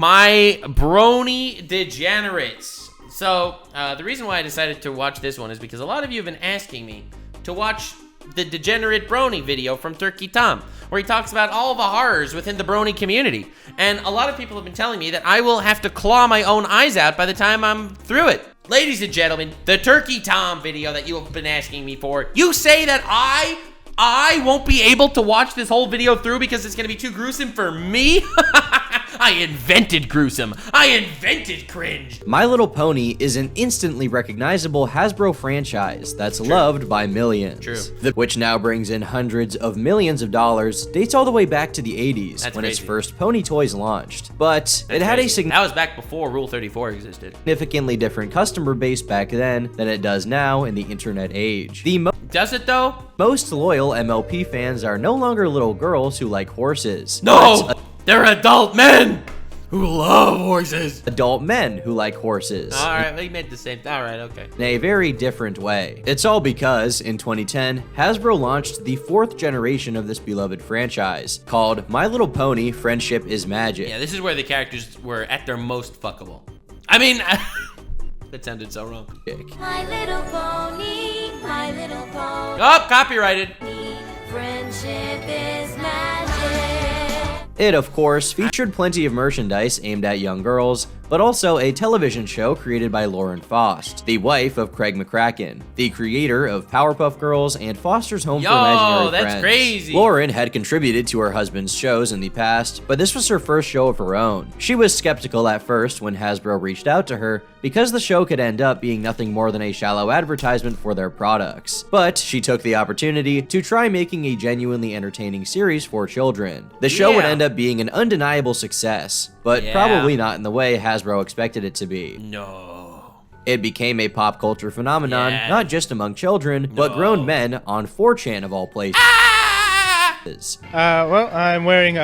my Brony degenerates. So, the reason why I decided to watch this one is because a lot of you have been asking me to watch the degenerate Brony video from Turkey Tom, where he talks about all the horrors within the Brony community. And a lot of people have been telling me that I will have to claw my own eyes out by the time I'm through it. Ladies and gentlemen, the Turkey Tom video that you have been asking me for, you say that I won't be able to watch this whole video through because it's gonna be too gruesome for me? I invented gruesome. I invented cringe. My Little Pony is an instantly recognizable Hasbro franchise that's loved by millions. True. Which now brings in hundreds of millions of dollars, dates all the way back to the 80s That's when crazy. its first Pony toys launched. But it had a That was back before Rule 34 existed. significantly different customer base back then than it does now in the internet age. Does it though? Most loyal MLP fans are no longer little girls who like horses. No! They're adult men who love horses. Adult men who like horses. All right, we made the same. All right, okay. In a very different way. It's all because, in 2010, Hasbro launched the 4th generation of this beloved franchise, called My Little Pony Friendship is Magic. Yeah, this is where the characters were at their most fuckable. I mean, that sounded so wrong. My little pony, my little pony. Oh, copyrighted. Friendship is magic. It, of course, featured plenty of merchandise aimed at young girls, but also a television show created by Lauren Faust, the wife of Craig McCracken, the creator of Powerpuff Girls and Foster's Home for Imaginary that's Friends. crazy. Lauren had contributed to her husband's shows in the past, but this was her first show of her own. She was skeptical at first when Hasbro reached out to her because the show could end up being nothing more than a shallow advertisement for their products. But she took the opportunity to try making a genuinely entertaining series for children. The show would end up being an undeniable success, but probably not in the way Hasbro expected it to be. No. It became a pop culture phenomenon, not just among children, but grown men on 4chan of all places. Well, I'm wearing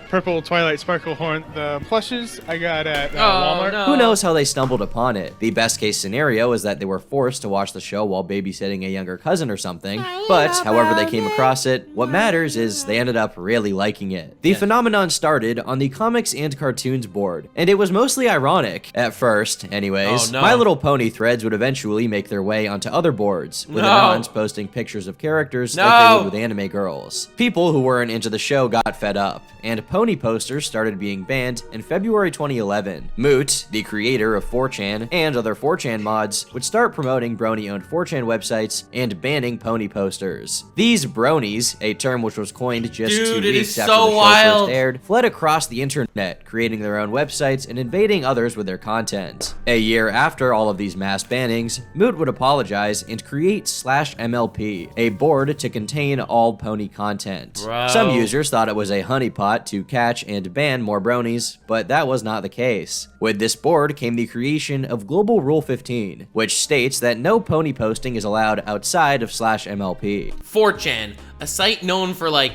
purple Twilight Sparkle Horn, the plushes I got at Walmart. No. Who knows how they stumbled upon it? The best case scenario is that they were forced to watch the show while babysitting a younger cousin or something. But however they came across it, what matters is they ended up really liking it. The phenomenon started on the comics and cartoons board, and it was mostly ironic. At first, anyways. My Little Pony threads would eventually make their way onto other boards, with anons posting pictures of characters like they would with anime girls. People who weren't into the show got fed up, and pony posters started being banned in February 2011. Moot, the creator of 4chan and other 4chan mods, would start promoting Brony-owned 4chan websites and banning pony posters. These bronies, a term which was coined just 2 weeks after the show first aired, fled across the internet, creating their own websites and invading others with their content. A year after all of these mass bannings, Moot would apologize and create /MLP, a board to contain all pony content. Bro. Some users thought it was a honeypot to catch and ban more bronies, but that was not the case. With this board came the creation of Global Rule 15, which states that no pony posting is allowed outside of /MLP. 4chan, a site known for like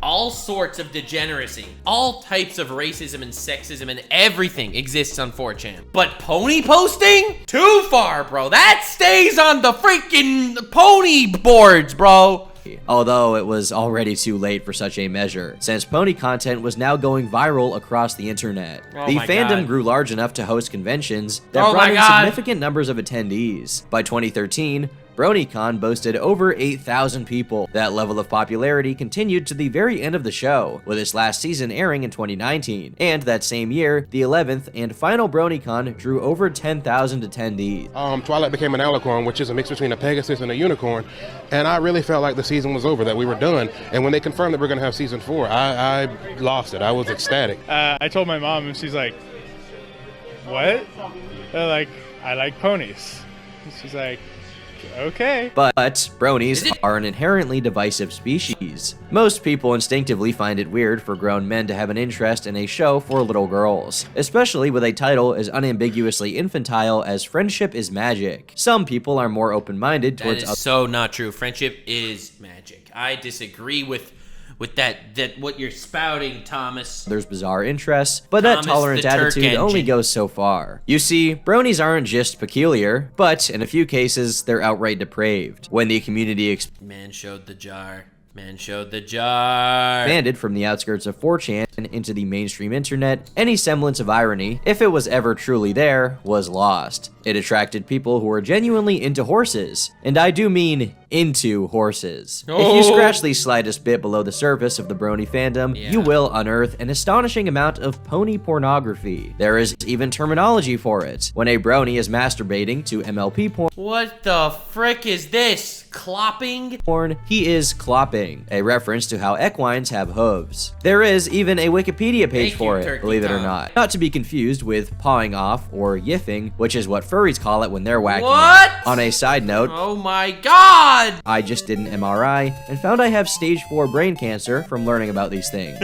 all sorts of degeneracy. All types of racism and sexism and everything exists on 4chan. But pony posting? Too far, bro. That stays on the freaking pony boards, bro. Although it was already too late for such a measure, since pony content was now going viral across the internet. The fandom grew large enough to host conventions that brought in significant numbers of attendees. By 2013, BronyCon boasted over 8,000 people. That level of popularity continued to the very end of the show, with its last season airing in 2019. And that same year, the 11th and final BronyCon drew over 10,000 attendees. Twilight became an alicorn, which is a mix between a Pegasus and a unicorn, and I really felt like the season was over, that we were done. And when they confirmed that we're going to have season 4, I lost it. I was ecstatic. I told my mom, and she's like, "What?" Like, "I like ponies." And she's like, okay. But bronies are an inherently divisive species. Most people instinctively find it weird for grown men to have an interest in a show for little girls, especially with a title as unambiguously infantile as Friendship is Magic. Some people are more open-minded towards— That is so not true. Friendship is magic. I disagree with that what you're spouting, Thomas. There's bizarre interests, but that tolerant attitude only goes so far. You see, bronies aren't just peculiar, but in a few cases, they're outright depraved. When the community Man showed the jar. Man showed the jar. Banded from the outskirts of 4chan into the mainstream internet, any semblance of irony, if it was ever truly there, was lost. It attracted people who were genuinely into horses, and I do mean into horses. If you scratch the slightest bit below the surface of the Brony fandom, you will unearth an astonishing amount of pony pornography. There is even terminology for it. When a Brony is masturbating to MLP What the frick is this? Clopping? He is clopping, a reference to how equines have hooves. There is even a Wikipedia page for it, believe it or not. Not to be confused with pawing off or yiffing, which is what furries call it when they're whacking it. On a side note, oh my god! I just did an MRI and found I have stage 4 brain cancer from learning about these things.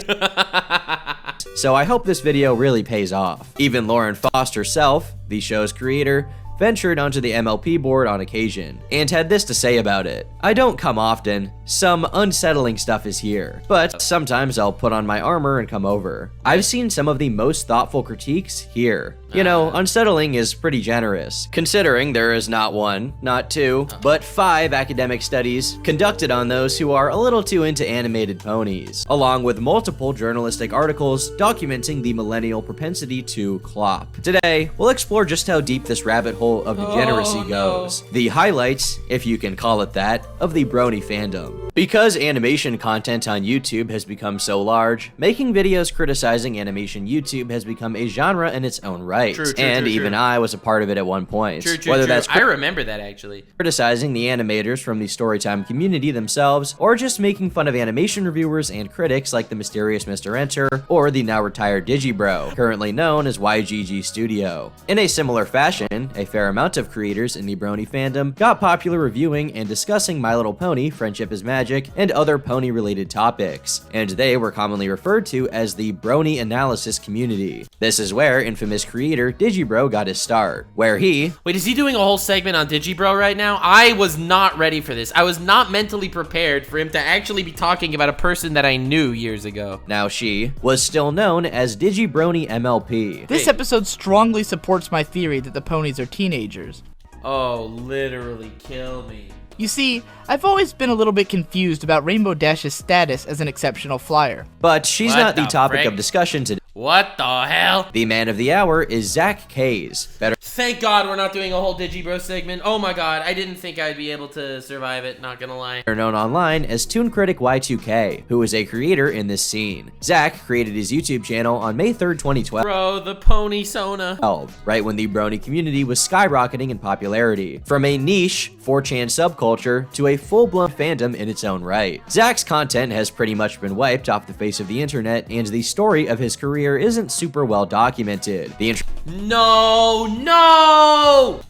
So I hope this video really pays off. Even Lauren Faust herself, the show's creator, ventured onto the MLP board on occasion, and had this to say about it. I don't come often, some unsettling stuff is here, but sometimes I'll put on my armor and come over. I've seen some of the most thoughtful critiques here. You know, unsettling is pretty generous, considering there is not 1, not 2, but 5 academic studies conducted on those who are a little too into animated ponies, along with multiple journalistic articles documenting the millennial propensity to clop. Today, we'll explore just how deep this rabbit hole of degeneracy goes. The highlights, if you can call it that, of the Brony fandom. Because animation content on YouTube has become so large, making videos criticizing animation YouTube has become a genre in its own right. Even I was a part of it at one point. Whether that's I remember that actually. Criticizing the animators from the Storytime community themselves, or just making fun of animation reviewers and critics like the mysterious Mr. Enter, or the now retired Digi Bro, currently known as YGG Studio. In a similar fashion, a fair amount of creators in the Brony fandom got popular reviewing and discussing My Little Pony, Friendship is Magic, and other pony-related topics, and they were commonly referred to as the Brony analysis community. This is where infamous creator Digibro got his start, where he— Wait, is he doing a whole segment on Digibro right now? I was not ready for this. I was not mentally prepared for him to actually be talking about a person that I knew years ago. Now she was still known as Digibrony MLP. This episode strongly supports my theory that the ponies are teenagers. Oh, literally kill me. You see, I've always been a little bit confused about Rainbow Dash's status as an exceptional flyer. But she's not the topic of discussion today. What the hell? The man of the hour is Zach Kays. Thank God we're not doing a whole Digibro segment. Oh my god, I didn't think I'd be able to survive it, not gonna lie. Better known online as Toon Critic Y2K, who is a creator in this scene. Zach created his YouTube channel on May 3rd, 2012. Bro, the pony Sona. Right when the Brony community was skyrocketing in popularity. From a niche 4chan subculture to a full-blown fandom in its own right. Zach's content has pretty much been wiped off the face of the internet, and the story of his career isn't super well documented. The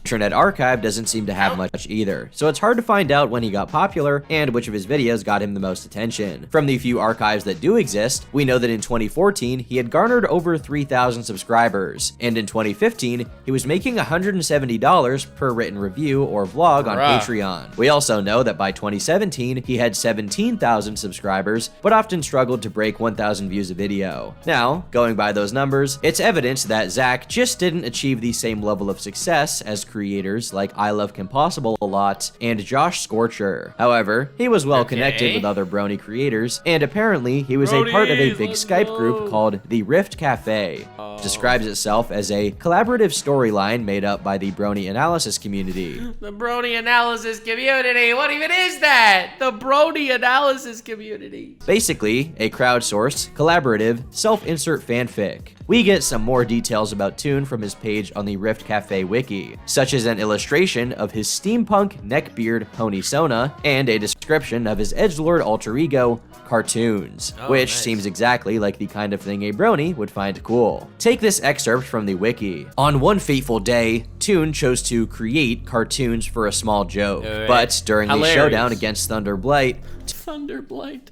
internet archive doesn't seem to have much either, so it's hard to find out when he got popular and which of his videos got him the most attention. From the few archives that do exist, we know that in 2014 he had garnered over 3,000 subscribers, and in 2015 he was making $170 per written review or vlog on Patreon. We also know that by 2017 he had 17,000 subscribers, but often struggled to break 1,000 views a video. Now, going by those numbers, it's evident that Zach just didn't achieve the same level of success as creators like I Love Kimpossible a Lot and Josh Scorcher. However, he was well connected with other Brony creators, and apparently he was a part of a big Skype group called the Rift Cafe. It describes itself as a collaborative storyline made up by the Brony analysis community. The Brony analysis community? What even is that? The Brony analysis community. Basically, a crowdsourced, collaborative, self-insert fanfic. We get some more details about Toon from his page on the Rift Cafe wiki, such as an illustration of his steampunk neckbeard pony Sona, and a description of his edgelord alter ego, Cartoons, which seems exactly like the kind of thing a Brony would find cool. Take this excerpt from the wiki. On one fateful day, Toon chose to create Cartoons for a small joke, but during the showdown against Thunderblight,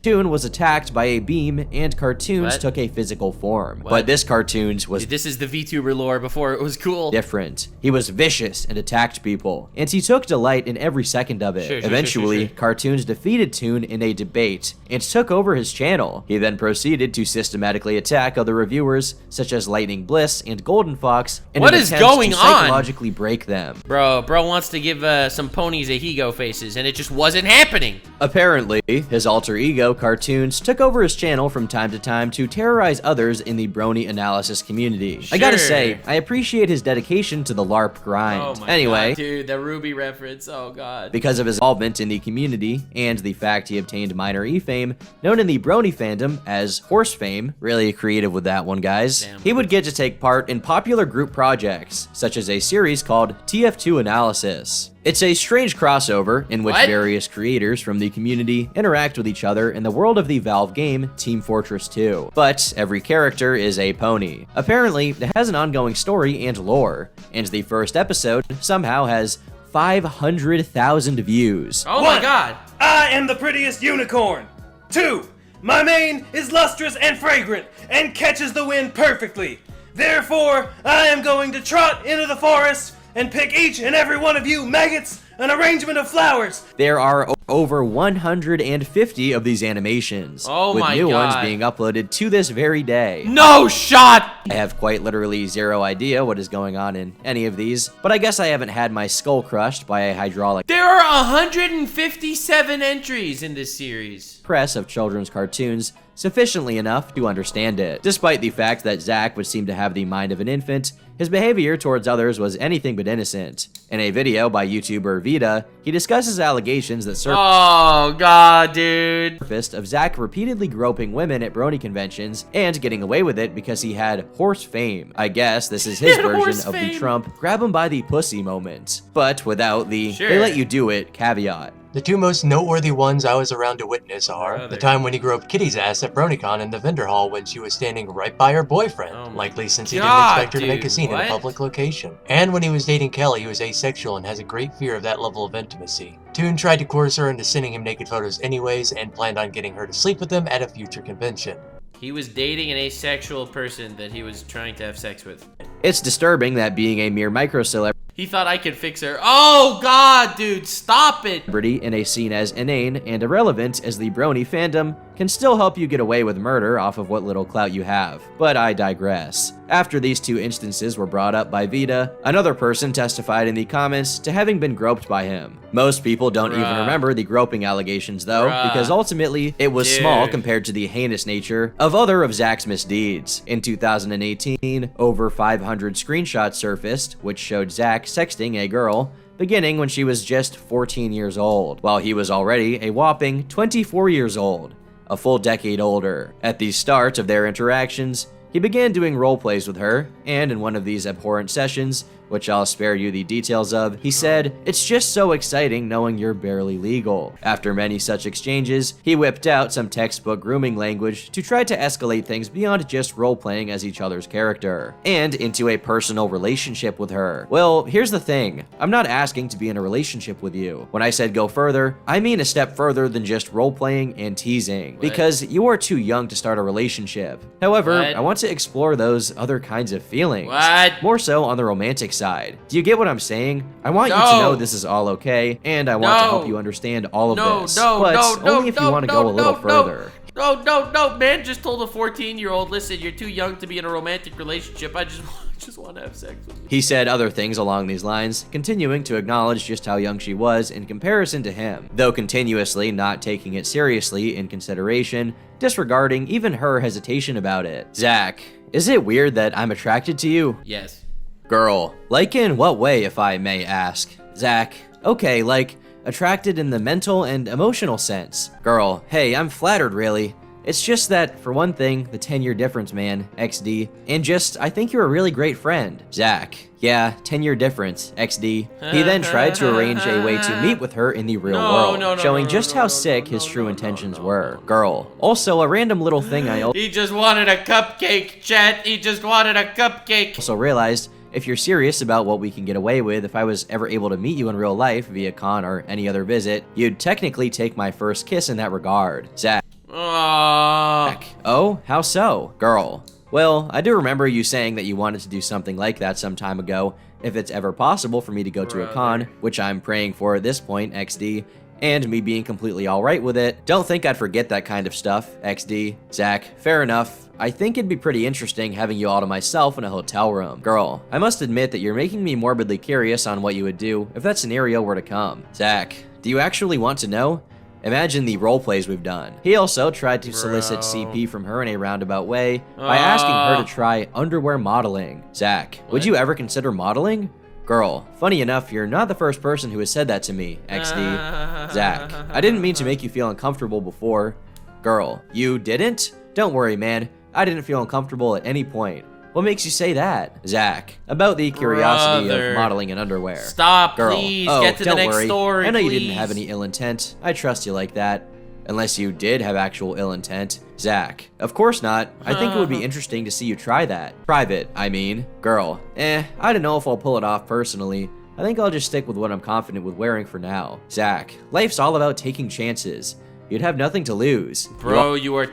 Toon was attacked by a beam and Cartoons took a physical form. But this Cartoons was— This is the VTuber lore before it was cool. Different. He was vicious and attacked people, and he took delight in every second of it. Eventually, Cartoons defeated Toon in a debate and took over his channel. He then proceeded to systematically attack other reviewers, such as Lightning Bliss and Golden Fox, in an attempt to psychologically break them. Bro wants to give some ponies a Higo faces, and it just wasn't happening. Apparently, his alter ego, Cartoons, took over his channel from time to time to terrorize others in the Brony analysis community. I gotta say, I appreciate his dedication to the LARP grind. Oh my anyway, god, dude, the Ruby reference, oh god. Because of his involvement in the community and the fact he obtained minor E fame, known in the Brony fandom as horse fame, really creative with that one, guys, Damn. he would get to take part in popular group projects, such as a series called TF2 Analysis. It's a strange crossover in which various creators from the community interact with each other in the world of the Valve game Team Fortress 2. But every character is a pony. Apparently, it has an ongoing story and lore, and the first episode somehow has 500,000 views. Oh my god. I am the prettiest unicorn. 2. My mane is lustrous and fragrant and catches the wind perfectly. Therefore, I am going to trot into the forest and pick each and every one of you maggots an arrangement of flowers. There are over 150 of these animations, with new ones being uploaded to this very day. No shot! I have quite literally zero idea what is going on in any of these, but I guess I haven't had my skull crushed by a hydraulic There are 157 entries in this series. press of children's cartoons sufficiently enough to understand it. Despite the fact that Zack would seem to have the mind of an infant, his behavior towards others was anything but innocent. In a video by YouTuber Vita, he discusses allegations that Oh god, dude. surfaced of Zack repeatedly groping women at Brony conventions and getting away with it because he had horse fame. I guess this is his He had version horse of the fame. Trump grab him by the pussy moment, but without the Sure. they let you do it caveat. The two most noteworthy ones I was around to witness are Brother. the time when he groped Kitty's ass at BronyCon in the vendor hall when she was standing right by her boyfriend, Oh my likely since he God, didn't expect her to make a dude, scene in what? a public location. And when he was dating Kelly, who is asexual and has a great fear of that level of intimacy. Toon tried to coerce her into sending him naked photos anyways and planned on getting her to sleep with him at a future convention. He was dating an asexual person that he was trying to have sex with. It's disturbing that being a mere micro-celebrity He thought I could fix her. Oh god, dude, stop it. in a scene as inane and irrelevant as the Brony fandom can still help you get away with murder off of what little clout you have. But I digress. After these two instances were brought up by Vita, another person testified in the comments to having been groped by him. Most people don't even Bruh. remember the groping allegations though, Bruh. because ultimately it was Dude. small compared to the heinous nature of other of Zack's misdeeds. In 2018, over 500 screenshots surfaced, which showed Zack sexting a girl, beginning when she was just 14 years old, while he was already a whopping 24 years old, a full decade older. At the start of their interactions, he began doing roleplays with her, and in one of these abhorrent sessions, which I'll spare you the details of, he said, "It's just so exciting knowing you're barely legal." After many such exchanges, he whipped out some textbook grooming language to try to escalate things beyond just role-playing as each other's character, and into a personal relationship with her. Well, here's the thing. I'm not asking to be in a relationship with you. When I said go further, I mean a step further than just role-playing and teasing, because you are too young to start a relationship. However, What? I want to explore those other kinds of feelings. What? More so on the romantic side. Do you get what I'm saying? I want you to No. know this is all okay, and I want to No. help you understand all of No, this. no, but no, no, only if you no, want to no, go a little no, further. No, man just told a 14-year-old, listen, you're too young to be in a romantic relationship. I just want to have sex with you. He said other things along these lines, continuing to acknowledge just how young she was in comparison to him, though continuously not taking it seriously in consideration, disregarding even her hesitation about it. Zack, is it weird that I'm attracted to you? Yes. Girl, like in what way, if I may ask? Zack, okay, like, attracted in the mental and emotional sense. Girl, hey, I'm flattered, really. It's just that, for one thing, the 10-year difference, man, XD, and just, I think you're a really great friend. Zack, yeah, 10-year difference, XD. He then tried to arrange a way to meet with her in the real world, showing just how sick his true intentions were. Girl, also a random little thing I He just wanted a cupcake, chat. He just wanted a cupcake. also realized, if you're serious about what we can get away with, if I was ever able to meet you in real life via con or any other visit, you'd technically take my first kiss in that regard. Zack. Aww. Oh, how so? Girl. Well, I do remember you saying that you wanted to do something like that some time ago, if it's ever possible for me to go to a con, which I'm praying for at this point, XD, and me being completely alright with it. Don't think I'd forget that kind of stuff, XD. Zack, fair enough. I think it'd be pretty interesting having you all to myself in a hotel room. Girl, I must admit that you're making me morbidly curious on what you would do if that scenario were to come. Zack, do you actually want to know? Imagine the role plays we've done. He also tried to solicit CP from her in a roundabout way by asking her to try underwear modeling. Zach, would you ever consider modeling? Girl, funny enough, you're not the first person who has said that to me, XD. Zach, I didn't mean to make you feel uncomfortable before. Girl, you didn't? Don't worry, man. I didn't feel uncomfortable at any point. What makes you say that? Zach, about the curiosity of modeling in underwear. Stop, Girl, please. oh, Get to the don't next worry. story, I know you please. didn't have any ill intent. I trust you like that. Unless you did have actual ill intent. Zach, of course not. I think it would be interesting to see you try that. Private, I mean. Girl, I don't know if I'll pull it off personally. I think I'll just stick with what I'm confident with wearing for now. Zach, life's all about taking chances. You'd have nothing to lose. Bro, you are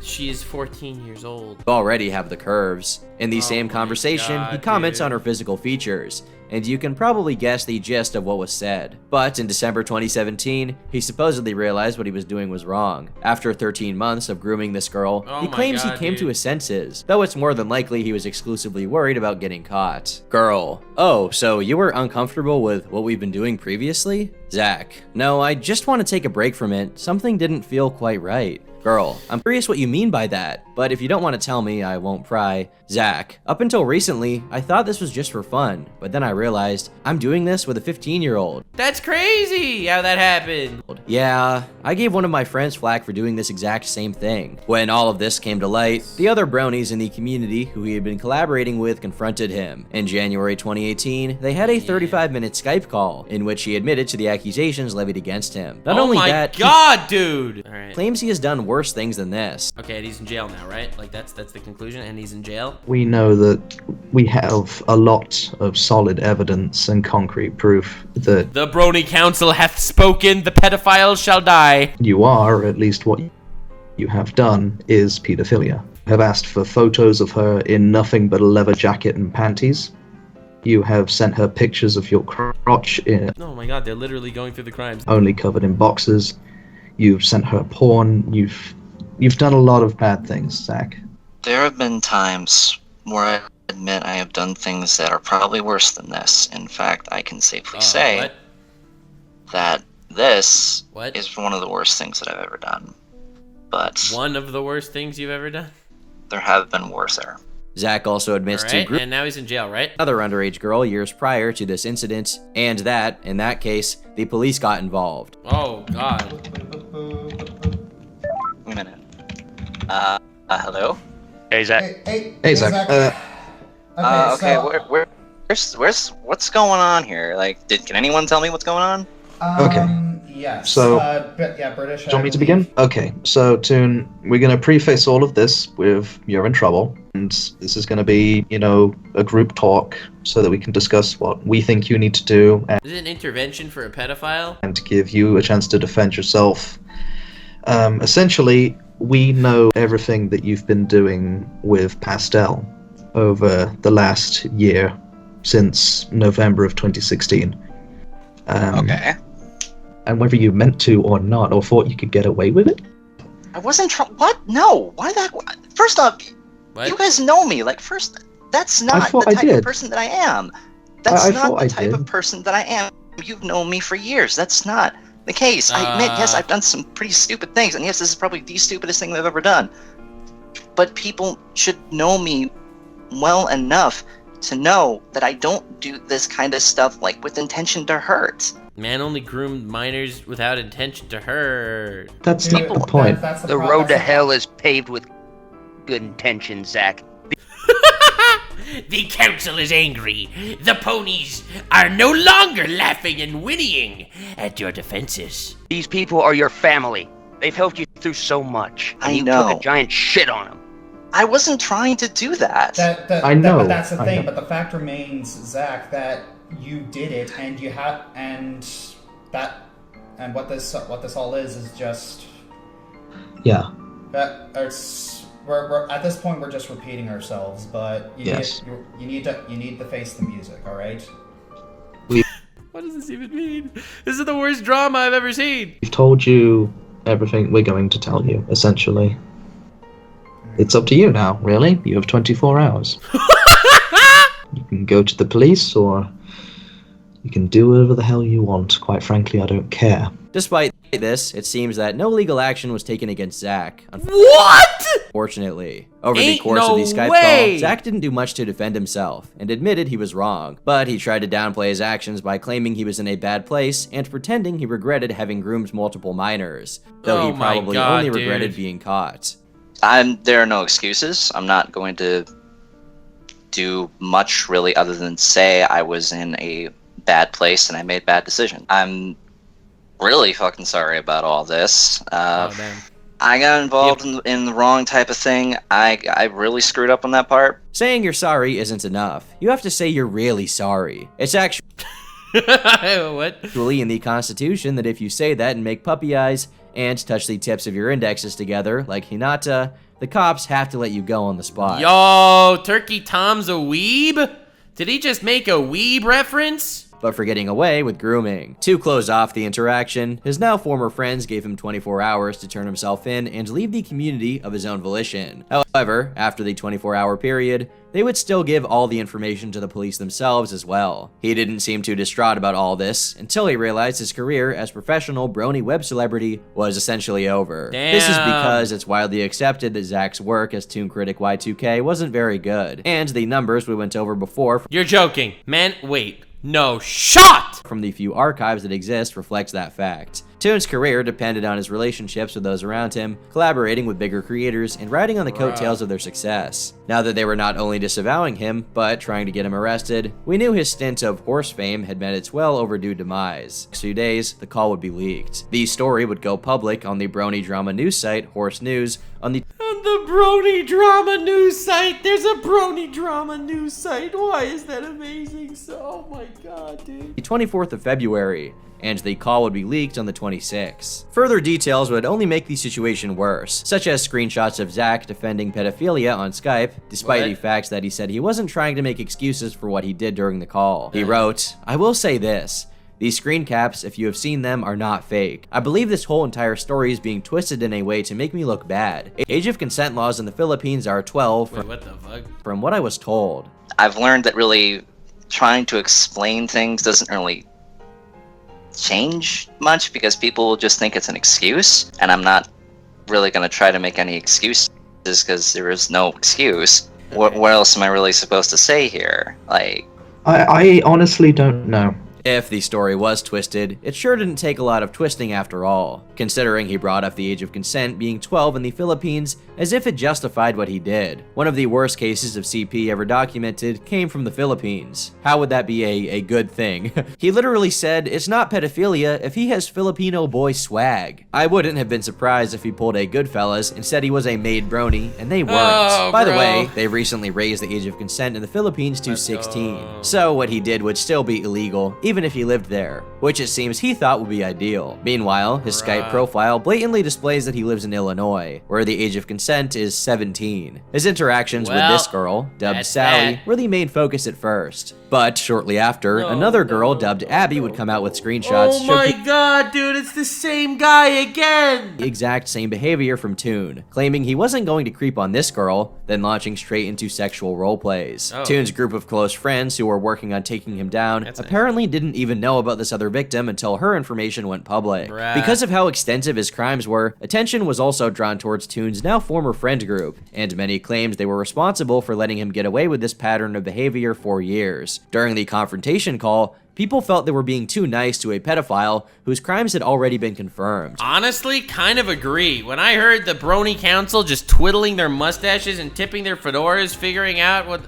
she is 14 years old. You already have the curves. In the same my conversation, God, he comments dude. on her physical features, and you can probably guess the gist of what was said. But in December 2017, he supposedly realized what he was doing was wrong. After 13 months of grooming this girl, he claims he came to his senses, though it's more than likely he was exclusively worried about getting caught. Girl, oh, so you were uncomfortable with what we've been doing previously? Zach, no, I just want to take a break from it. Something didn't feel quite right. Girl, I'm curious what you mean by that, but if you don't want to tell me, I won't pry. Zach, up until recently, I thought this was just for fun, but then I realized I'm doing this with a 15-year-old. That's crazy how that happened. Yeah, I gave one of my friends flack for doing this exact same thing. When all of this came to light, the other bronies in the community who he had been collaborating with confronted him. In January 2018, they had a 35-minute Skype call in which he admitted to the accusations levied against him. Not only that, Oh my God, dude! All right. he claims he has done worse things than this. Okay, and he's in jail now, right? Like that's the conclusion, and he's in jail. We know that we have a lot of solid evidence and concrete proof that The Brony Council hath spoken. The pedophile shall die. you are, or at least what you have done, is pedophilia. You have asked for photos of her in nothing but a leather jacket and panties. You have sent her pictures of your crotch in Oh my God, they're literally going through the crimes. only covered in boxes. You've sent her porn. You've done a lot of bad things, Zach. There have been times where I admit I have done things that are probably worse than this. In fact, I can safely say What? that this What? is one of the worst things that I've ever done. But One of the worst things you've ever done. there have been worser. Zach also admits All to right, grooming and now he's in jail, right? another underage girl years prior to this incident, and that, in that case, the police got involved. Oh God. Wait a minute. Hello? Hey, Zach. Hey, Zach. Okay, where's what's going on here? Like, can anyone tell me what's going on? Okay. Yes. So, British. Do you want me to begin? Okay, so Toon, we're going to preface all of this with you're in trouble, and this is going to be, a group talk so that we can discuss what we think you need to do Is it an intervention for a pedophile? and give you a chance to defend yourself. Essentially, we know everything that you've been doing with Pastel over the last year, since November of 2016. Okay. And whether you meant to or not, or thought you could get away with it. I wasn't what? No. Why that? First off, What? you guys know me. Like, that's not the thought I type did. of person that I am. That's I not thought the I type did. of person that I am. You've known me for years. That's not the case. I admit, yes, I've done some pretty stupid things, and yes, this is probably the stupidest thing I've ever done. But people should know me well enough to know that I don't do this kind of stuff like with intention to hurt. Man only groomed minors without intention to hurt. That's not the point. The road to hell is paved with good intentions, Zach. The council is angry. The ponies are no longer laughing and whinnying at your defenses. These people are your family. They've helped you through so much. And I you know. took a giant shit on them. I wasn't trying to do that. I know, But that's the I thing. know. But the fact remains, Zach, that you did it, and you had, and what this all is just Yeah. that it's we're at this point we're just repeating ourselves. But Yes. you need to face the music. All right. What does this even mean? This is the worst drama I've ever seen. We've told you everything we're going to tell you, essentially. It's up to you now, really. You have 24 hours. You can go to the police, or you can do whatever the hell you want. Quite frankly, I don't care. Despite This, it seems that no legal action was taken against Zach. What? Unfortunately, over the Ain't course of no the Skype way. call, Zach didn't do much to defend himself and admitted he was wrong, but he tried to downplay his actions by claiming he was in a bad place and pretending he regretted having groomed multiple minors, though Oh he my probably God, only regretted dude. being caught. There are no excuses. I'm not going to do much really other than say I was in a bad place and I made bad decisions. I'm really fucking sorry about all this. Damn. I got involved in the wrong type of thing. I really screwed up on that part. Saying you're sorry isn't enough. You have to say you're really sorry. It's actually What? in the Constitution that if you say that and make puppy eyes and touch the tips of your indexes together like Hinata, the cops have to let you go on the spot. Yo, Turkey Tom's a weeb? Did he just make a weeb reference? But for getting away with grooming. To close off the interaction, his now former friends gave him 24 hours to turn himself in and leave the community of his own volition. However, after the 24-hour period, they would still give all the information to the police themselves as well. He didn't seem too distraught about all this until he realized his career as professional Brony web celebrity was essentially over. This is Damn. because it's widely accepted that Zach's work as Toon Critic Y2K wasn't very good, and the numbers we went over before You're joking. Man, wait. No shot! from the few archives that exist reflects that fact. Toon's career depended on his relationships with those around him, collaborating with bigger creators, and riding on the coattails of their success. Now that they were not only disavowing him, but trying to get him arrested, we knew his stint of horse fame had met its well overdue demise. Next few days, the call would be leaked. The story would go public on the Brony drama news site, Horse News, on the Brony drama news site. There's a Brony drama news site. Why is that amazing? Oh my god, dude. 24th of February, and the call would be leaked on the 26th. Further details would only make the situation worse, such as screenshots of Zach defending pedophilia on Skype, despite the facts that he said he wasn't trying to make excuses for what he did during the call. He wrote, "I will say this. These screen caps, if you have seen them, are not fake. I believe this whole entire story is being twisted in a way to make me look bad. Age of consent laws in the Philippines are 12 Wait, what the fuck? from what I was told." I've learned that really trying to explain things doesn't really change much because people will just think it's an excuse, and I'm not really going to try to make any excuses because there is no excuse. What else am I really supposed to say here? Like, I honestly don't know. If the story was twisted, it sure didn't take a lot of twisting after all, considering he brought up the age of consent being 12 in the Philippines as if it justified what he did. One of the worst cases of CP ever documented came from the Philippines. How would that be a good thing? He literally said it's not pedophilia if he has Filipino boy swag. I wouldn't have been surprised if he pulled a Goodfellas and said he was a maid brony, and they weren't. Oh, By the bro. way, they recently raised the age of consent in the Philippines to 16. So what he did would still be illegal, even if he lived there, which it seems he thought would be ideal. Meanwhile, his Skype profile blatantly displays that he lives in Illinois, where the age of consent is 17. His interactions with this girl, dubbed that's Sally, bad. were the main focus at first. But shortly after, another girl dubbed Abby would come out with screenshots Oh my god, dude, it's the same guy again! the exact same behavior from Toon, claiming he wasn't going to creep on this girl, then launching straight into sexual roleplays. Oh. Toon's group of close friends who were working on taking him down apparently didn't even know about this other victim until her information went public. Bruh. Because of how extensive his crimes were, attention was also drawn towards Toon's now former friend group, and many claimed they were responsible for letting him get away with this pattern of behavior for years. During the confrontation call, people felt they were being too nice to a pedophile whose crimes had already been confirmed. Honestly, kind of agree. When I heard the Brony Council just twiddling their mustaches and tipping their fedoras, figuring out what...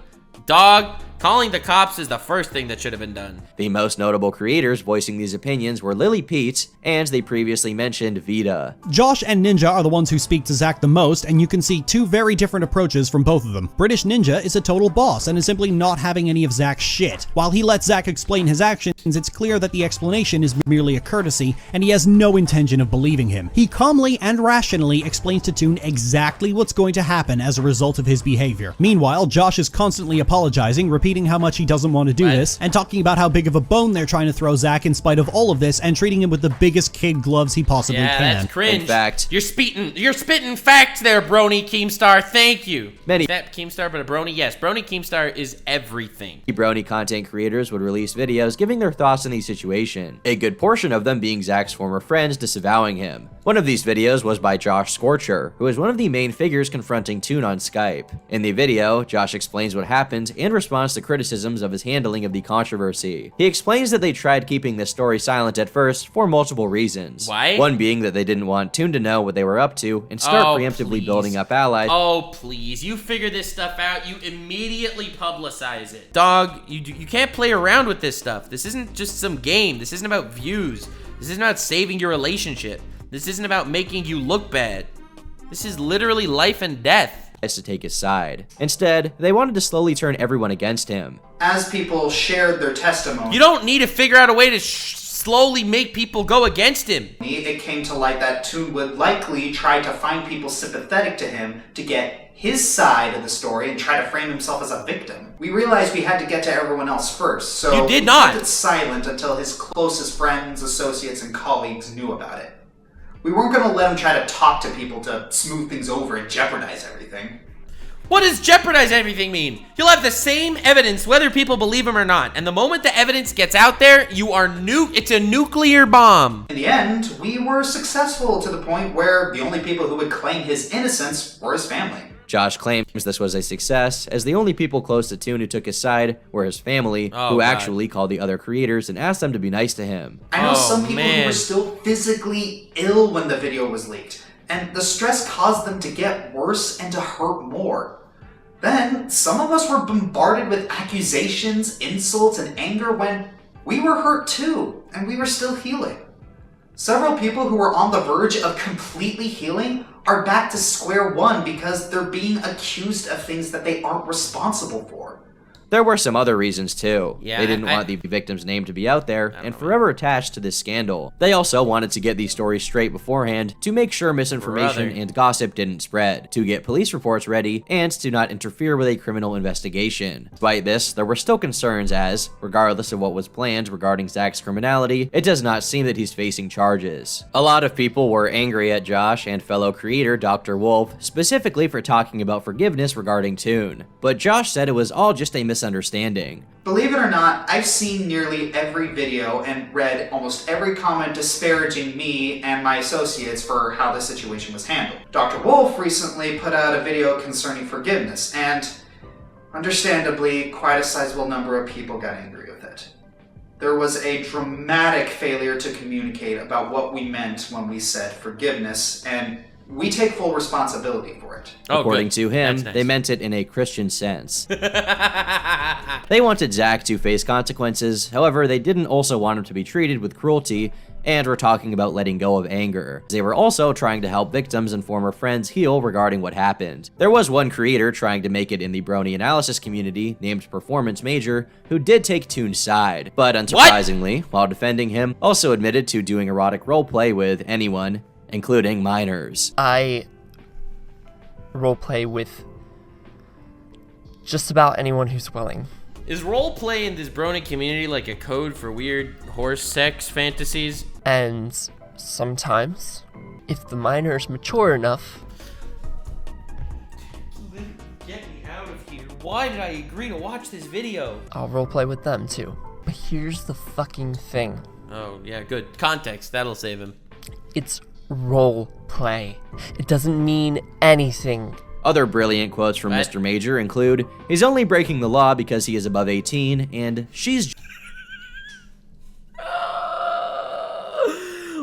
Dog, calling the cops is the first thing that should have been done. The most notable creators voicing these opinions were Lily Pete and the previously mentioned Vita. Josh and Ninja are the ones who speak to Zach the most, and you can see two very different approaches from both of them. British Ninja is a total boss and is simply not having any of Zach's shit. While he lets Zach explain his actions, it's clear that the explanation is merely a courtesy, and he has no intention of believing him. He calmly and rationally explains to Toon exactly what's going to happen as a result of his behavior. Meanwhile, Josh is constantly apologizing, repeating repeating how much he doesn't want to do this, and talking about how big of a bone they're trying to throw Zach in spite of all of this, and treating him with the biggest kid gloves he possibly can. That's cringe. In fact, you're spitting facts there, Brony Keemstar. Thank you. That Keemstar, but a Brony, yes. Brony Keemstar is everything. Brony content creators would release videos giving their thoughts on the situation, a good portion of them being Zach's former friends disavowing him. One of these videos was by Josh Scorcher, who is one of the main figures confronting Toon on Skype. In the video, Josh explains what happened and responds to criticisms of his handling of the controversy. He explains that they tried keeping this story silent at first for multiple reasons. Why? One being that they didn't want Toon to know what they were up to and start preemptively building up allies. Oh, please. You figure this stuff out, you immediately publicize it. Dog, you can't play around with this stuff. This isn't just some game. This isn't about views. This isn't about saving your relationship. This isn't about making you look bad. This is literally life and death. To take his side. Instead, they wanted to slowly turn everyone against him. As people shared their testimony, you don't need to figure out a way to slowly make people go against him. It came to light that Toon would likely try to find people sympathetic to him to get his side of the story and try to frame himself as a victim. We realized we had to get to everyone else first, so you did not. We kept it silent until his closest friends, associates, and colleagues knew about it. We weren't going to let him try to talk to people to smooth things over and jeopardize everything. What does jeopardize everything mean? You'll have the same evidence whether people believe him or not, and the moment the evidence gets out there, you are it's a nuclear bomb. In the end, we were successful to the point where the only people who would claim his innocence were his family. Josh claims this was a success, as the only people close to Toon who took his side were his family, who actually called the other creators and asked them to be nice to him. I know some people who were still physically ill when the video was leaked, and the stress caused them to get worse and to hurt more. Then, some of us were bombarded with accusations, insults, and anger when we were hurt too, and we were still healing. Several people who were on the verge of completely healing are back to square one because they're being accused of things that they aren't responsible for. There were some other reasons too. Yeah, they didn't want the victim's name to be out there and forever attached to this scandal. They also wanted to get these stories straight beforehand to make sure misinformation and gossip didn't spread, to get police reports ready, and to not interfere with a criminal investigation. Despite this, there were still concerns as, regardless of what was planned regarding Zach's criminality, it does not seem that he's facing charges. A lot of people were angry at Josh and fellow creator Dr. Wolf, specifically for talking about forgiveness regarding Toon. But Josh said it was all just a misunderstanding. Believe it or not, I've seen nearly every video and read almost every comment disparaging me and my associates for how the situation was handled. Dr. Wolf recently put out a video concerning forgiveness, and understandably, quite a sizable number of people got angry with it. There was a dramatic failure to communicate about what we meant when we said forgiveness, and we take full responsibility for it. According to him, they meant it in a Christian sense. They wanted Zach to face consequences, however, they didn't also want him to be treated with cruelty, and were talking about letting go of anger. They were also trying to help victims and former friends heal regarding what happened. There was one creator trying to make it in the Brony analysis community, named Performance Major, who did take Toon's side, but unsurprisingly, while defending him, also admitted to doing erotic roleplay with anyone, including minors. I roleplay with just about anyone who's willing. Is roleplay in this Brony community like a code for weird horse sex fantasies? And sometimes, if the minor is mature enough... Get me out of here. Why did I agree to watch this video? I'll roleplay with them too. But here's the fucking thing. Oh, yeah, good. Context, that'll save him. It's role play. It doesn't mean anything. Other brilliant quotes from Mr. Major include, he's only breaking the law because he is above 18, and she's...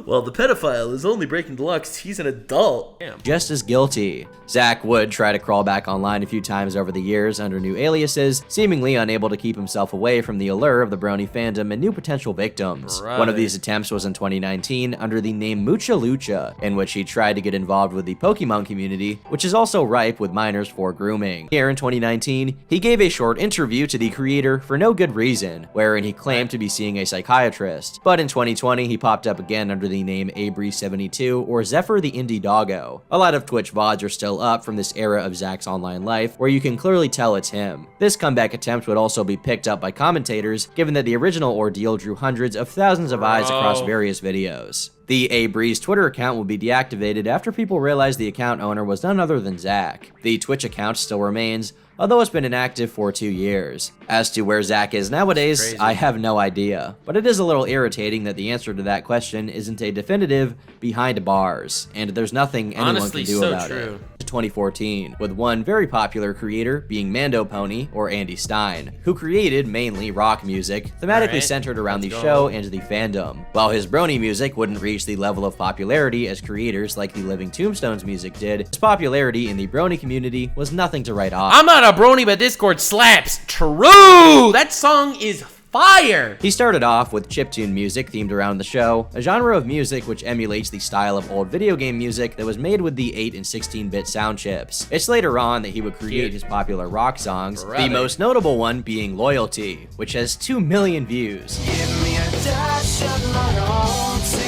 Well, the pedophile is only breaking the law because he's an adult. Damn. Just as guilty. Zach would try to crawl back online a few times over the years under new aliases, seemingly unable to keep himself away from the allure of the Brony fandom and new potential victims. One of these attempts was in 2019 under the name Mucha Lucha, in which he tried to get involved with the Pokemon community, which is also ripe with minors for grooming. Here in 2019, he gave a short interview to the creator for no good reason, wherein he claimed to be seeing a psychiatrist. But in 2020, he popped up again under the the name Abri72 or Zephyr the Indie Doggo. A lot of Twitch VODs are still up from this era of Zach's online life, where you can clearly tell it's him. This comeback attempt would also be picked up by commentators, given that the original ordeal drew hundreds of thousands of eyes across various videos. The Abreeze Twitter account will be deactivated after people realized the account owner was none other than Zach. The Twitch account still remains, although it's been inactive for 2 years. As to where Zach is nowadays, I have no idea, but it is a little irritating that the answer to that question isn't a definitive behind bars, and there's nothing anyone can do about it. 2014, with one very popular creator being Mando Pony, or Andy Stein, who created mainly rock music, thematically centered around the show and the fandom. While his Brony music wouldn't reach the level of popularity as creators like the Living Tombstones music did, his popularity in the Brony community was nothing to write off. I'm not a Brony, but Discord slaps. True! That song is fire! He started off with chiptune music themed around the show, a genre of music which emulates the style of old video game music that was made with the 8 and 16-bit sound chips. It's later on that he would create his popular rock songs, the most notable one being Loyalty, which has 2 million views. Give me a dash of loyalty.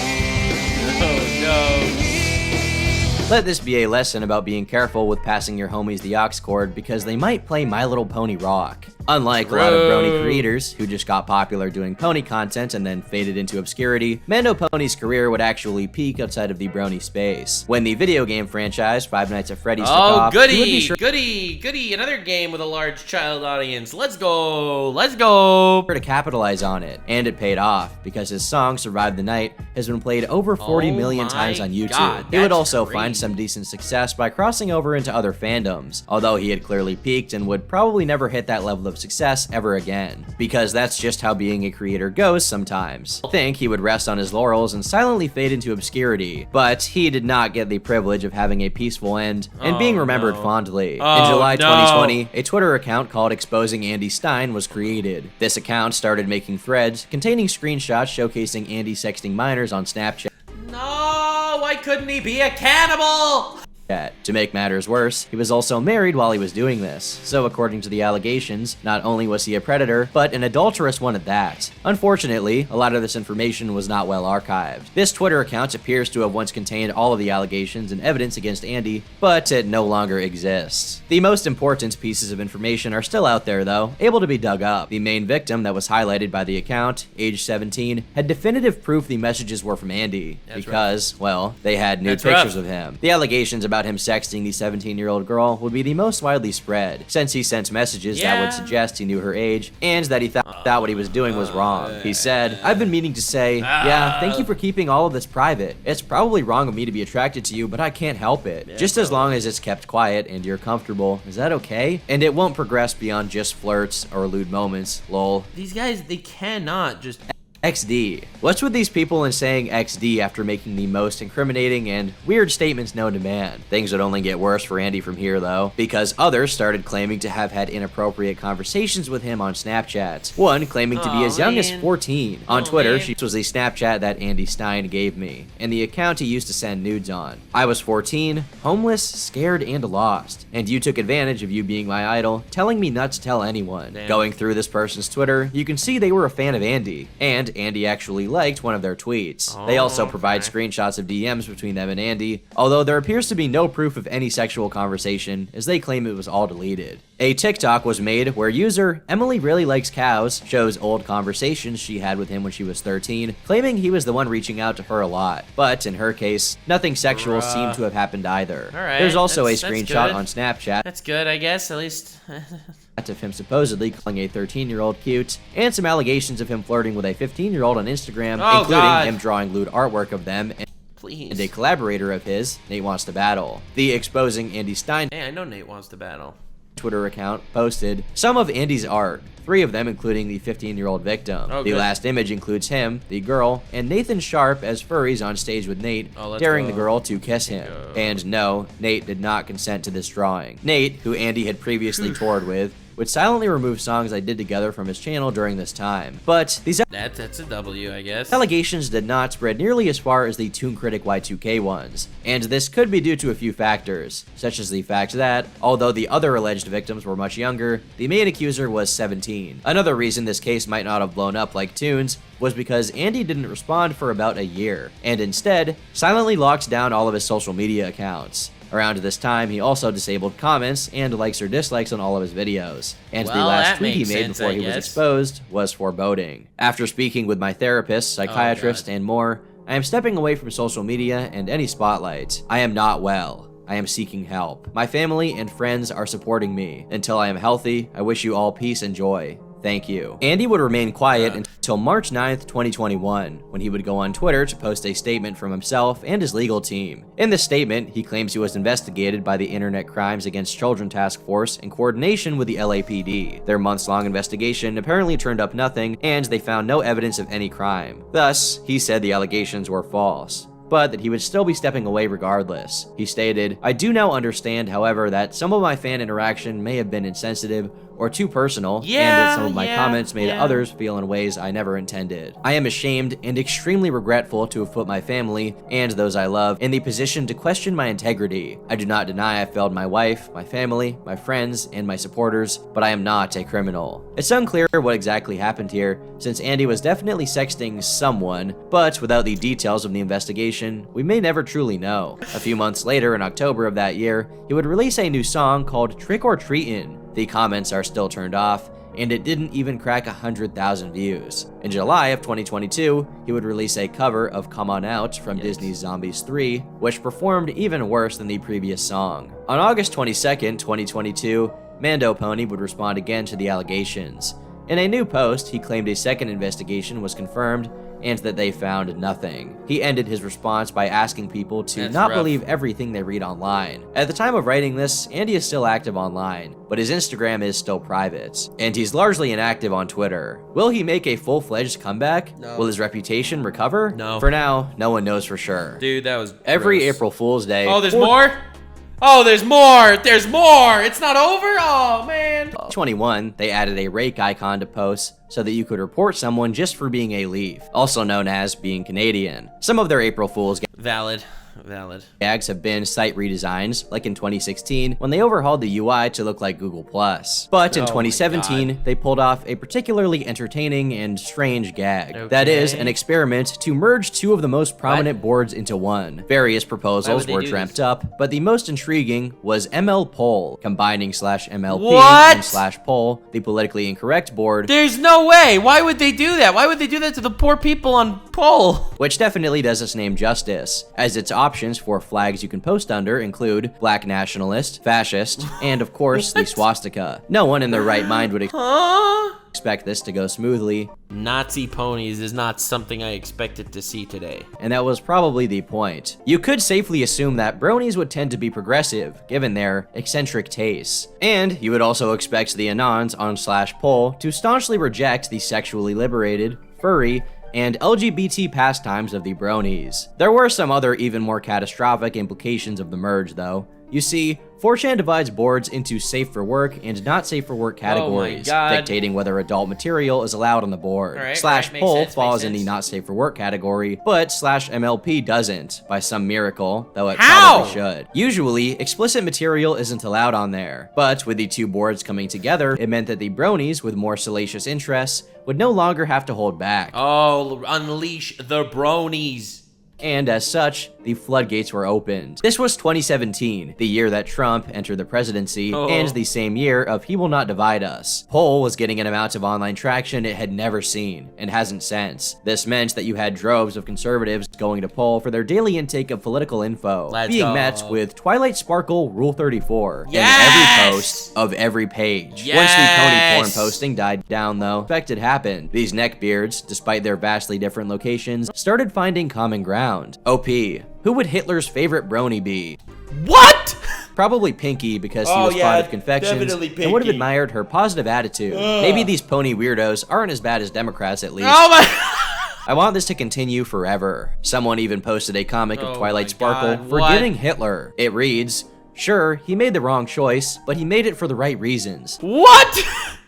Oh no. Let this be a lesson about being careful with passing your homies the aux cord because they might play My Little Pony rock. Unlike a lot of Brony creators who just got popular doing pony content and then faded into obscurity, Mando Pony's career would actually peak outside of the Brony space. When the video game franchise Five Nights at Freddy's took off, he would be sure goody, another game with a large child audience. Let's go to capitalize on it, and it paid off because his song Survive the Night has been played over 40 million times on YouTube. God, he would also find some decent success by crossing over into other fandoms, although he had clearly peaked and would probably never hit that level of success ever again, because that's just how being a creator goes sometimes. I think he would rest on his laurels and silently fade into obscurity, but he did not get the privilege of having a peaceful end and being remembered fondly. In July 2020, a Twitter account called Exposing Andy Stein was created. This account started making threads containing screenshots showcasing Andy sexting minors on Snapchat. No, why couldn't he be a cannibal? To make matters worse, he was also married while he was doing this, so according to the allegations, not only was he a predator, but an adulterous one at that. Unfortunately, a lot of this information was not well archived. This Twitter account appears to have once contained all of the allegations and evidence against Andy, but it no longer exists. The most important pieces of information are still out there though, able to be dug up. The main victim that was highlighted by the account, age 17, had definitive proof the messages were from Andy, because, well, they had nude pictures of him. The allegations about him sexting the 17-year-old girl would be the most widely spread, since he sent messages that would suggest he knew her age, and that he thought what he was doing was wrong. He said, "I've been meaning to say, yeah, thank you for keeping all of this private. It's probably wrong of me to be attracted to you, but I can't help it. Just as long as it's kept quiet and you're comfortable, is that okay? And it won't progress beyond just flirts or lewd moments, lol." These guys, they cannot just... XD. What's with these people and saying XD after making the most incriminating and weird statements known to man? Things would only get worse for Andy from here though, because others started claiming to have had inappropriate conversations with him on Snapchat. One claiming to be as young as 14. On Twitter, she was the Snapchat that Andy Stein gave me, and the account he used to send nudes on. "I was 14, homeless, scared, and lost, and you took advantage of you being my idol, telling me not to tell anyone." Going through this person's Twitter, you can see they were a fan of Andy, and Andy actually liked one of their tweets. They also provide screenshots of DMs between them and Andy, although there appears to be no proof of any sexual conversation, as they claim it was all deleted. A TikTok was made where user Emily Really Likes Cows shows old conversations she had with him when she was 13, claiming he was the one reaching out to her a lot. But in her case, nothing sexual seemed to have happened either. There's also a screenshot on Snapchat. That's good, I guess, at least. Of him supposedly calling a 13-year-old cute, and some allegations of him flirting with a 15-year-old on Instagram, including him drawing lewd artwork of them, and a collaborator of his, Nate Wants to Battle. The Exposing Andy Stein Hey, I know Nate Wants to Battle Twitter account posted some of Andy's art, 3 of them including the 15-year-old victim. The last image includes him, the girl, and Nathan Sharp as furries on stage with Nate, daring the girl to kiss him. And no, Nate did not consent to this drawing. Nate, who Andy had previously toured with, would silently remove songs I did together from his channel during this time. But these That's a W, I guess. allegations did not spread nearly as far as the Toon Critic Y2K ones, and this could be due to a few factors, such as the fact that, although the other alleged victims were much younger, the main accuser was 17. Another reason this case might not have blown up like Toon's was because Andy didn't respond for about a year, and instead, silently locked down all of his social media accounts. Around this time, he also disabled comments and likes or dislikes on all of his videos. And the Well, last that tweet he makes made sense, before I he was guess. exposed was foreboding. After speaking with my therapist, psychiatrist, and more, I am stepping away from social media and any spotlight. I am not well. I am seeking help. My family and friends are supporting me. Until I am healthy, I wish you all peace and joy. Thank you. Andy would remain quiet until March 9th, 2021, when he would go on Twitter to post a statement from himself and his legal team. In this statement, he claims he was investigated by the Internet Crimes Against Children Task Force in coordination with the LAPD. Their months-long investigation apparently turned up nothing, and they found no evidence of any crime. Thus, he said the allegations were false, but that he would still be stepping away regardless. He stated, "I do now understand, however, that some of my fan interaction may have been insensitive or too personal, and that some of my comments made others feel in ways I never intended. I am ashamed and extremely regretful to have put my family and those I love in the position to question my integrity. I do not deny I failed my wife, my family, my friends, and my supporters, but I am not a criminal." It's unclear what exactly happened here, since Andy was definitely sexting someone, but without the details of the investigation, we may never truly know. A few months later, in October of that year, he would release a new song called Trick or Treatin'. The comments are still turned off, and it didn't even crack 100,000 views. In July of 2022, he would release a cover of Come On Out from Disney's Zombies 3, which performed even worse than the previous song. On August 22nd, 2022, Mando Pony would respond again to the allegations. In a new post, he claimed a second investigation was confirmed and that they found nothing. He ended his response by asking people to not believe everything they read online. At the time of writing this, Andy is still active online, but his Instagram is still private, and he's largely inactive on Twitter. Will he make a full-fledged comeback? No. Will his reputation recover? No. For now, no one knows for sure. Dude, that was Every gross. April Fool's Day. Oh, there's more? Oh, there's more! There's more! It's not over? Oh, man. 21, they added a rake icon to posts so that you could report someone just for being a leaf, also known as being Canadian. Some of their April Fool's Valid. gags have been site redesigns, like in 2016 when they overhauled the UI to look like Google+. But in Oh my 2017, they pulled off a particularly entertaining and strange gag. That is, an experiment to merge two of the most prominent boards into one. Various proposals they were do dreamt this? up, but the most intriguing was ML Poll, combining /MLP What? and /Poll, the politically incorrect board, There's no way! Why would they do that? Why would they do that to the poor people on poll? which definitely does its name justice, as its options for flags you can post under include Black Nationalist, Fascist, and of course the swastika. No one in their right mind would expect this to go smoothly, Nazi ponies is not something I expected to see today. and that was probably the point. You could safely assume that bronies would tend to be progressive, given their eccentric tastes. And you would also expect the Anons on /Poll to staunchly reject the sexually liberated, furry, and LGBT pastimes of the bronies. There were some other even more catastrophic implications of the merge though. You see, 4chan divides boards into safe for work and not safe for work categories, God. dictating whether adult material is allowed on the board. Alright, /Poll makes falls sense. in the not safe for work category, but /MLP doesn't, by some miracle, though it How? probably should. Usually, explicit material isn't allowed on there, but with the two boards coming together, it meant that the bronies with more salacious interests would no longer have to hold back. Oh, unleash the bronies. And as such, the floodgates were opened. This was 2017, the year that Trump entered the presidency, and the same year of He Will Not Divide Us. Poll was getting an amount of online traction it had never seen, and hasn't since. This meant that you had droves of conservatives going to Poll for their daily intake of political info, being met with Twilight Sparkle Rule 34 in every post of every page. Once the pony porn posting died down though, expected happened. These neckbeards, despite their vastly different locations, started finding common ground. OP, who would Hitler's favorite brony be? What? Probably Pinky, because he Oh, was yeah, fond of confections definitely and would have Pinky. admired her positive attitude. Maybe these pony weirdos aren't as bad as Democrats at least. Oh my I want this to continue forever. Someone even posted a comic of Oh Twilight my Sparkle God, forgiving Hitler. It reads, Sure, he made the wrong choice, but he made it for the right reasons. What?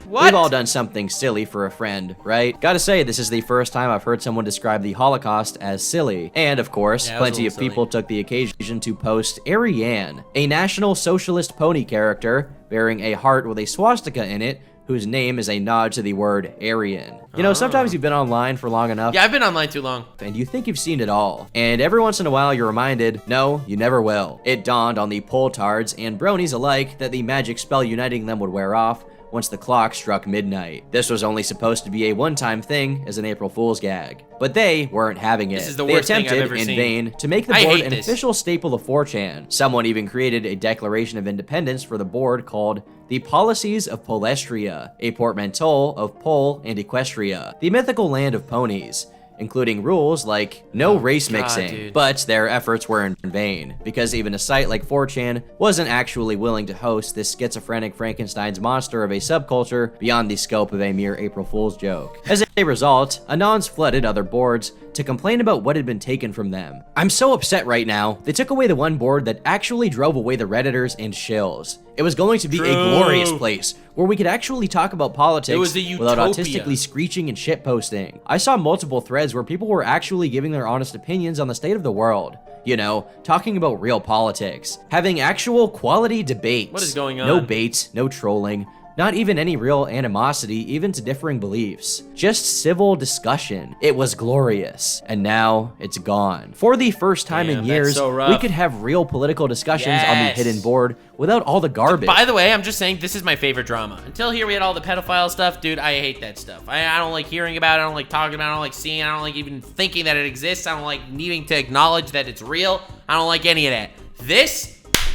What? We've all done something silly for a friend, right? Gotta say, this is the first time I've heard someone describe the Holocaust as silly. And of course, Yeah, plenty of people took the occasion to post Ariane, a National Socialist pony character bearing a heart with a swastika in it, whose name is a nod to the word Aryan. You know, sometimes you've been online for long enough. Yeah, I've been online too long. And you think you've seen it all. And every once in a while you're reminded, no, you never will. It dawned on the Poltards and Bronies alike that the magic spell uniting them would wear off once the clock struck midnight. This was only supposed to be a one-time thing as an April Fool's gag. But they weren't having it. This is the they worst thing attempted I've ever in seen. vain to make the I board hate an this. official staple of 4chan. Someone even created a Declaration of Independence for the board called the Policies of Polestria, a portmanteau of Pol and Equestria, the mythical land of ponies, including rules like no race mixing, dude. but their efforts were in vain, because even a site like 4chan wasn't actually willing to host this schizophrenic Frankenstein's monster of a subculture beyond the scope of a mere April Fool's joke. As a result, Anons flooded other boards to complain about what had been taken from them. I'm so upset right now, they took away the one board that actually drove away the Redditors and shills. It was going to be a glorious place where we could actually talk about politics It was a without utopia. autistically screeching and shitposting. I saw multiple threads where people were actually giving their honest opinions on the state of the world. You know, talking about real politics. Having actual quality debates. What is going No on? baits, no trolling. Not even any real animosity, even to differing beliefs. Just civil discussion. It was glorious. And now, it's gone. For the first time Damn, in that's years, so rough. we could have real political discussions on the Yes. hidden board without all the garbage. By the way, I'm just saying this is my favorite drama. Until here we had all the pedophile stuff. Dude, I hate that stuff. I don't like hearing about it. I don't like talking about it. I don't like seeing it. I don't like even thinking that it exists. I don't like needing to acknowledge that it's real. I don't like any of that.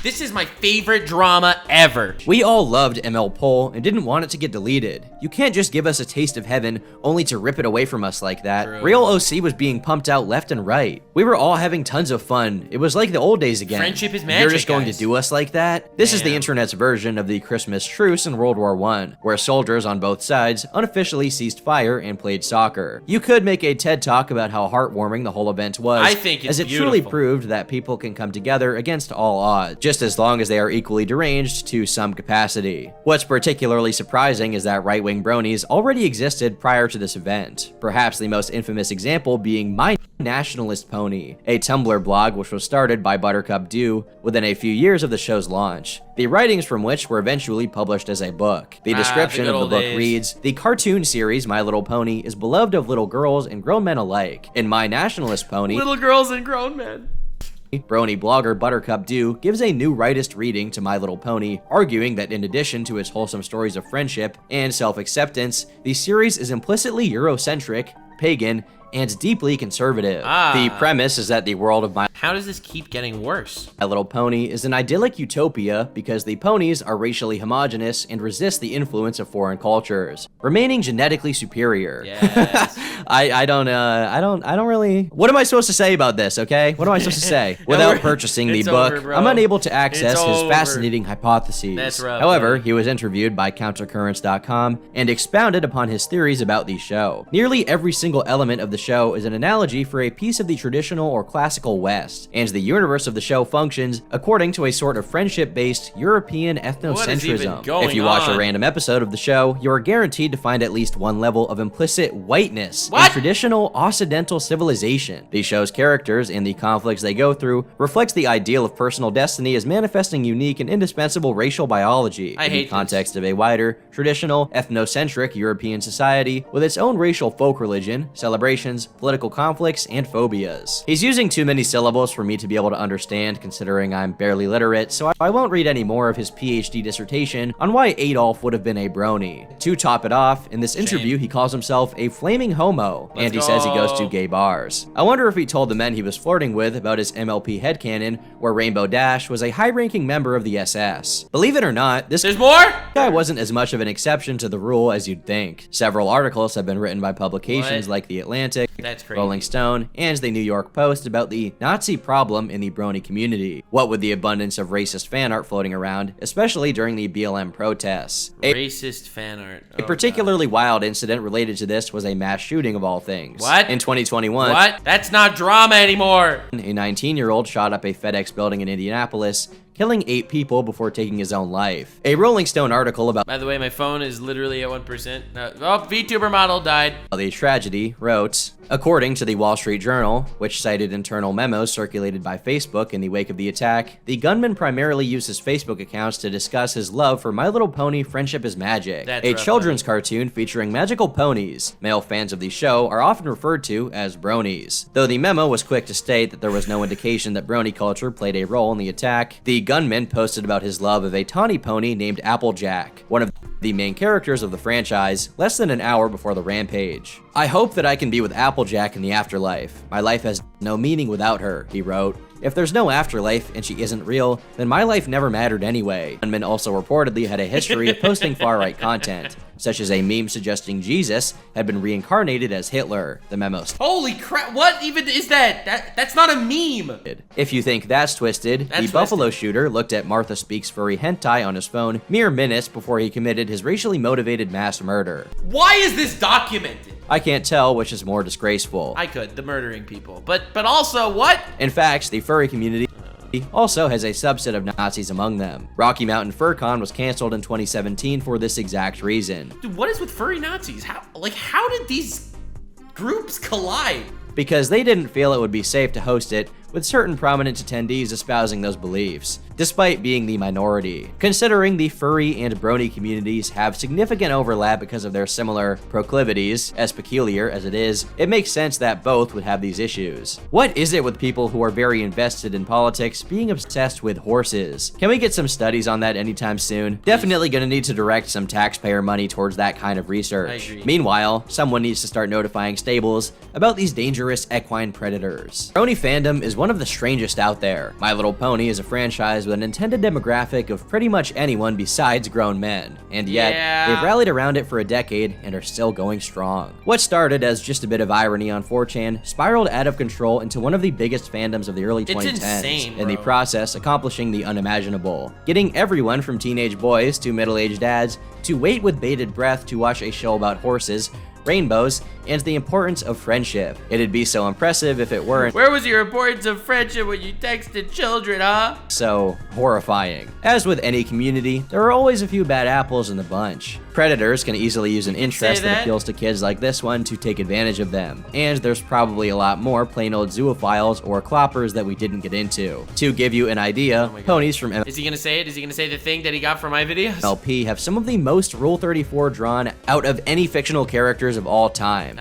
This is my favorite drama ever. We all loved ML Poll and didn't want it to get deleted. You can't just give us a taste of heaven only to rip it away from us like that. True. Real OC was being pumped out left and right. We were all having tons of fun. It was like the old days again. Friendship is You're magic, just going guys. to do us like that? This is the Damn. internet's version of the Christmas truce in World War I, where soldiers on both sides unofficially ceased fire and played soccer. You could make a TED Talk about how heartwarming the whole event was, I think it's as it truly beautiful. proved that people can come together against all odds, just as long as they are equally deranged to some capacity. What's particularly surprising is that right-wing bronies already existed prior to this event, perhaps the most infamous example being My Nationalist Pony, a Tumblr blog which was started by Buttercup Dew within a few years of the show's launch, the writings from which were eventually published as a book. The description the good of the old book days. reads, "The cartoon series My Little Pony is beloved of little girls and grown men alike. In My Nationalist Pony, Little girls and grown men. Brony blogger Buttercup Dew gives a new rightist reading to My Little Pony, arguing that in addition to its wholesome stories of friendship and self-acceptance, the series is implicitly Eurocentric, pagan, and deeply conservative. The premise is that the world of My How does this keep getting worse? Little Pony is an idyllic utopia because the ponies are racially homogenous and resist the influence of foreign cultures, remaining genetically superior." Yes. I don't really. What am I supposed to say about this? Okay, what am I supposed to say without purchasing the It's book? over, bro. I'm unable to access It's his over. fascinating hypotheses. That's rough, However, buddy. he was interviewed by countercurrents.com and expounded upon his theories about the show. Nearly every single element of the show is an analogy for a piece of the traditional or classical West, and the universe of the show functions according to a sort of friendship-based European What is even ethnocentrism. going If you watch a on? random episode of the show, you are guaranteed to find at least one level of implicit whiteness in What? traditional Occidental civilization. The show's characters and the conflicts they go through reflects the ideal of personal destiny as manifesting unique and indispensable racial biology I in hate the this. context of a wider, traditional, ethnocentric European society with its own racial folk religion, celebrations, political conflicts, and phobias. He's using too many syllables for me to be able to understand, considering I'm barely literate, so I won't read any more of his PhD dissertation on why Adolf would have been a brony. To top it off, in this interview he calls himself a flaming homo, and he says he goes to gay bars. I wonder if he told the men he was flirting with about his MLP headcanon, where Rainbow Dash was a high-ranking member of the SS. Believe it or not, this guy wasn't as much of an exception to the rule as you'd think. Several articles have been written by publications like The Atlantic, That's crazy. Rolling Stone, and the New York Post about the Nazi problem in the brony community. What with the abundance of racist fan art floating around, especially during the BLM protests. Racist fan art. A particularly wild incident related to this was a mass shooting of all things. What? In 2021. What? That's not drama anymore. A 19-year-old shot up a FedEx building in Indianapolis, killing 8 people before taking his own life. A Rolling Stone article about By the way, my phone is literally at 1%. Oh, VTuber model died. the tragedy wrote, according to the Wall Street Journal, which cited internal memos circulated by Facebook in the wake of the attack, the gunman primarily used his Facebook accounts to discuss his love for My Little Pony Friendship is Magic, That's a rough, children's cartoon featuring magical ponies. Male fans of the show are often referred to as bronies. Though the memo was quick to state that there was no indication that brony culture played a role in the attack, the gunman posted about his love of a tawny pony named Applejack, one of the main characters of the franchise, less than an hour before the rampage. I hope that I can be with Applejack in the afterlife. My life has no meaning without her, he wrote. If there's no afterlife and she isn't real, then my life never mattered anyway. Gunman also reportedly had a history of posting far-right content, such as a meme suggesting Jesus had been reincarnated as Hitler, the memo stated. Holy crap, what even is that? That's not a meme. If you think that's twisted, the Buffalo shooter looked at Martha Speaks furry hentai on his phone mere minutes before he committed his racially motivated mass murder. Why is this documented? I can't tell which is more disgraceful. The murdering people. But also what? In fact, the furry community also has a subset of Nazis among them. Rocky Mountain FurCon was canceled in 2017 for this exact reason. Dude, what is with furry Nazis? How did these groups collide? Because they didn't feel it would be safe to host it with certain prominent attendees espousing those beliefs, despite being the minority. Considering the furry and brony communities have significant overlap because of their similar proclivities, as peculiar as it is, it makes sense that both would have these issues. What is it with people who are very invested in politics being obsessed with horses? Can we get some studies on that anytime soon? Definitely gonna need to direct some taxpayer money towards that kind of research. I agree. Meanwhile, someone needs to start notifying stables about these dangerous equine predators. Brony fandom is one of the strangest out there. My Little Pony is a franchise with an intended demographic of pretty much anyone besides grown men, and yet they've rallied around it for a decade and are still going strong. What started as just a bit of irony on 4chan spiraled out of control into one of the biggest fandoms of the early 2010s, insane, in the bro. process accomplishing the unimaginable, getting everyone from teenage boys to middle-aged dads to wait with bated breath to watch a show about horses, rainbows, and the importance of friendship. It'd be so impressive if it weren't Where was your importance of friendship when you texted children, huh? so horrifying. As with any community, there are always a few bad apples in the bunch. Predators can easily use an interest that appeals to kids like this one to take advantage of them. And there's probably a lot more plain old zoophiles or cloppers that we didn't get into. To give you an idea, ponies from Is he gonna say it? Is he gonna say the thing that he got from my videos? MLP have some of the most Rule 34 drawn out of any fictional characters of all time.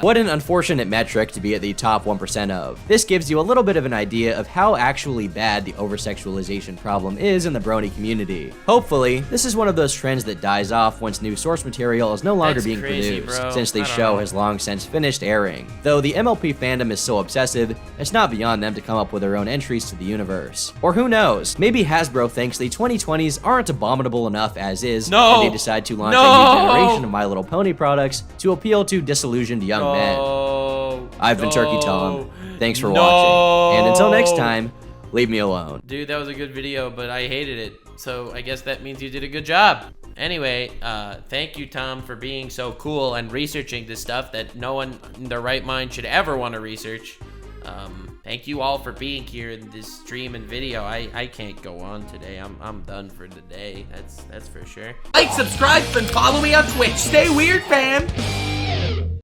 What an unfortunate metric to be at the top 1% of. This gives you a little bit of an idea of how actually bad the over-sexualization problem is in the brony community. Hopefully, this is one of those trends that dies off once new source material is no longer That's being crazy, produced, bro. since the I don't show know. has long since finished airing. Though the MLP fandom is so obsessive, it's not beyond them to come up with their own entries to the universe. Or who knows, maybe Hasbro thinks the 2020s aren't abominable enough as is, and they decide to launch a new generation of My Little Pony products to appeal to disillusioned young men. I've been Turkey Tom. Thanks for watching, and until next time, leave me alone. Dude, that was a good video, but I hated it. So I guess that means you did a good job. Anyway, thank you, Tom, for being so cool and researching this stuff that no one in their right mind should ever want to research. Thank you all for being here in this stream and video. I can't go on today. I'm done for the day. That's for sure. Like, subscribe, and follow me on Twitch. Stay weird, fam.